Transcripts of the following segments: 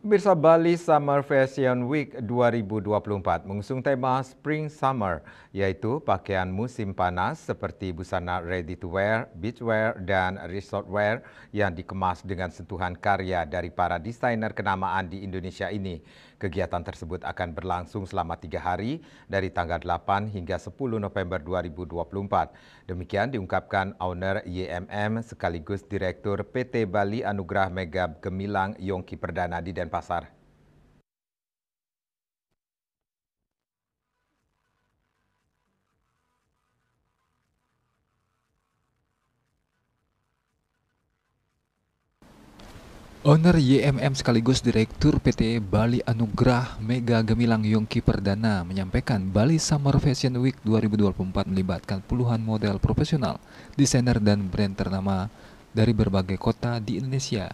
Pemirsa, Bali Summer Fashion Week 2024 mengusung tema Spring Summer, yaitu pakaian musim panas seperti busana ready to wear, beachwear, dan resort wear yang dikemas dengan sentuhan karya dari para desainer kenamaan di Indonesia ini. Kegiatan tersebut akan berlangsung selama 3 hari dari tanggal 8 hingga 10 November 2024. Demikian diungkapkan owner YMM sekaligus Direktur PT Bali Anugrah Mega Gemilang Yongki Perdana di Denpasar. Owner YMM sekaligus Direktur PT Bali Anugrah Mega Gemilang Yongki Perdana menyampaikan Bali Summer Fashion Week 2024 melibatkan puluhan model profesional, desainer dan brand ternama dari berbagai kota di Indonesia.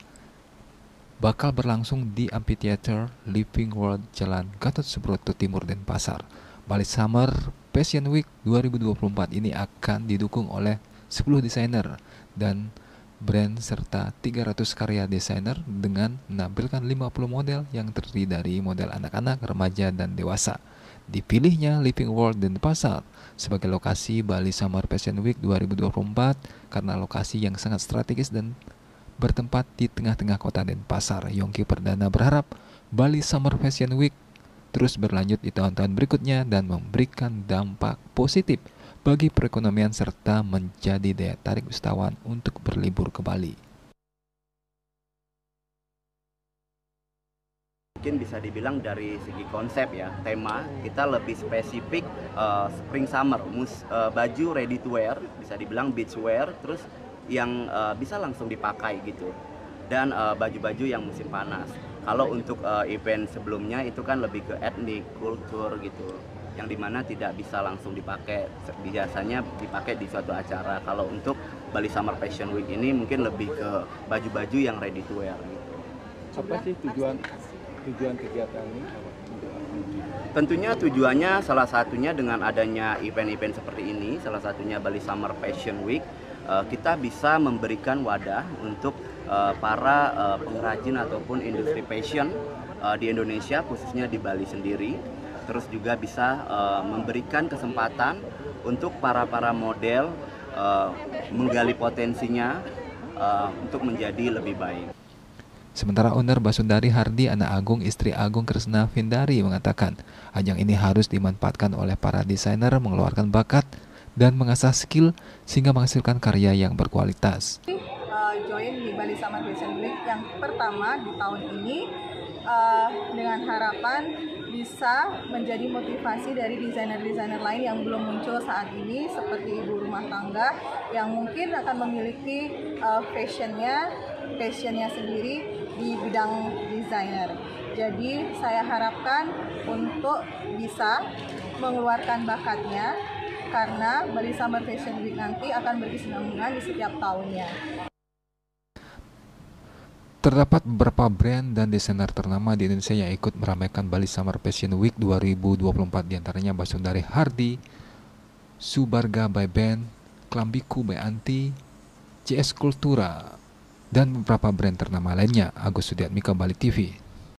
Bakal berlangsung di Amphitheater Living World Jalan Gatot Subroto Timur Denpasar. Bali Summer Fashion Week 2024 ini akan didukung oleh 10 desainer dan brand serta 300 karya desainer dengan menampilkan 50 model yang terdiri dari model anak-anak, remaja, dan dewasa. Dipilihnya Living World Denpasar sebagai lokasi Bali Summer Fashion Week 2024 karena lokasi yang sangat strategis dan bertempat di tengah-tengah kota Denpasar. Yongki Perdana berharap Bali Summer Fashion Week terus berlanjut di tahun-tahun berikutnya dan memberikan dampak positif bagi perekonomian serta menjadi daya tarik wisatawan untuk berlibur ke Bali. Mungkin bisa dibilang dari segi konsep ya, tema kita lebih spesifik spring summer, baju ready to wear, bisa dibilang beach wear, terus yang bisa langsung dipakai gitu, dan baju-baju yang musim panas. Kalau untuk event sebelumnya itu kan lebih ke etnik, kultur gitu, yang dimana tidak bisa langsung dipakai, biasanya dipakai di suatu acara. Kalau untuk Bali Summer Fashion Week ini mungkin lebih ke baju-baju yang ready to wear gitu. Apa sih tujuan kegiatan ini? Tentunya tujuannya salah satunya dengan adanya event-event seperti ini, salah satunya Bali Summer Fashion Week, kita bisa memberikan wadah untuk para pengrajin ataupun industri fashion di Indonesia, khususnya di Bali sendiri. Terus juga bisa memberikan kesempatan untuk para model menggali potensinya untuk menjadi lebih baik. Sementara owner Basundari Hardi, anak Agung, istri Agung Kresna Vindari mengatakan ajang ini harus dimanfaatkan oleh para desainer mengeluarkan bakat dan mengasah skill sehingga menghasilkan karya yang berkualitas. Join di Bali Summer Fashion Week yang pertama di tahun ini dengan harapan bisa menjadi motivasi dari desainer-desainer lain yang belum muncul saat ini, seperti ibu rumah tangga yang mungkin akan memiliki fashionnya sendiri di bidang desainer. Jadi saya harapkan untuk bisa mengeluarkan bakatnya karena Bali Summer Fashion Week nanti akan berkesinambungan di setiap tahunnya. Terdapat beberapa brand dan desainer ternama di Indonesia yang ikut meramaikan Bali Summer Fashion Week 2024, diantaranya Basundari Hardi, Subarga by Band, Klambiku by Anti, CS Kultura, dan beberapa brand ternama lainnya. Agus Sudiatmika, Bali TV.